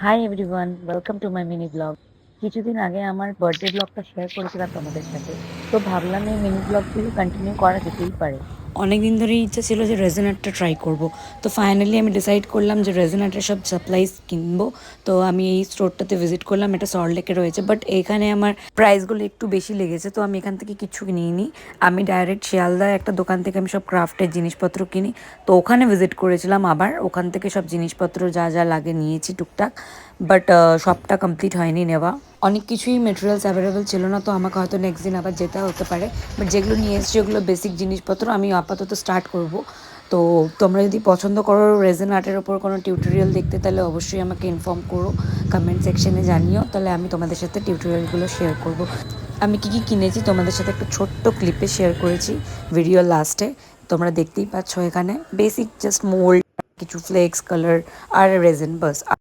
Hi everyone, welcome to my mini blog. কিছুদিন আগে আমার বার্থডে ব্লগটা শেয়ার করেছিলাম তোমাদের সাথে। তো ভাবলাম এই মিনি ব্লগগুলো কন্টিনিউ করা যেতেই পারে। অনেক দিন ধরেই ইচ্ছা ছিল যে রেজিন আর্টটা ট্রাই করব। তো ফাইনালি আমি ডিসাইড করলাম যে রেজিন আর্টের সব সাপ্লাইজ কিনবো। তো আমি এই স্টোরটাতে ভিজিট করলাম, এটা সল্টলেকে রয়েছে, বাট এখানে আমার প্রাইসগুলো একটু বেশি লেগেছে। তো আমি এখান থেকে কিছু নিইনি, আমি ডাইরেক্ট শিয়ালদায় একটা দোকান থেকে আমি সব ক্রাফটের জিনিসপত্র কিনি। তো ওখানে ভিজিট করেছিলাম, আবার ওখান থেকে সব জিনিসপত্র যা যা লাগে নিয়েছি টুকটাক, বাট সবটা কমপ্লিট হয়নি নেওয়া। অনেক কিছুই মেটেরিয়ালস অ্যাভেলেবেল ছিল না, তো আমাকে হয়তো নেক্সট দিন আবার যেতে হতে পারে। বাট যেগুলো নিয়ে এসেছি ওগুলো বেসিক জিনিসপত্র, আমি আপাতত স্টার্ট করব। তো তোমরা যদি পছন্দ করো রেজিন আর্টের ওপর কোনো টিউটোরিয়াল দেখতে, তাহলে অবশ্যই আমাকে ইনফর্ম করো, কমেন্ট সেকশনে জানিও, তাহলে আমি তোমাদের সাথে টিউটোরিয়ালগুলো শেয়ার করব। আমি কী কী কিনেছি তোমাদের সাথে একটা ছোট্ট ক্লিপে শেয়ার করেছি ভিডিও লাস্টে, তোমরা দেখতেই পাচ্ছ। এখানে বেসিক জাস্ট মোল্ড, কিছু ফ্লেক্স, কালার আর রেজিন, বাস।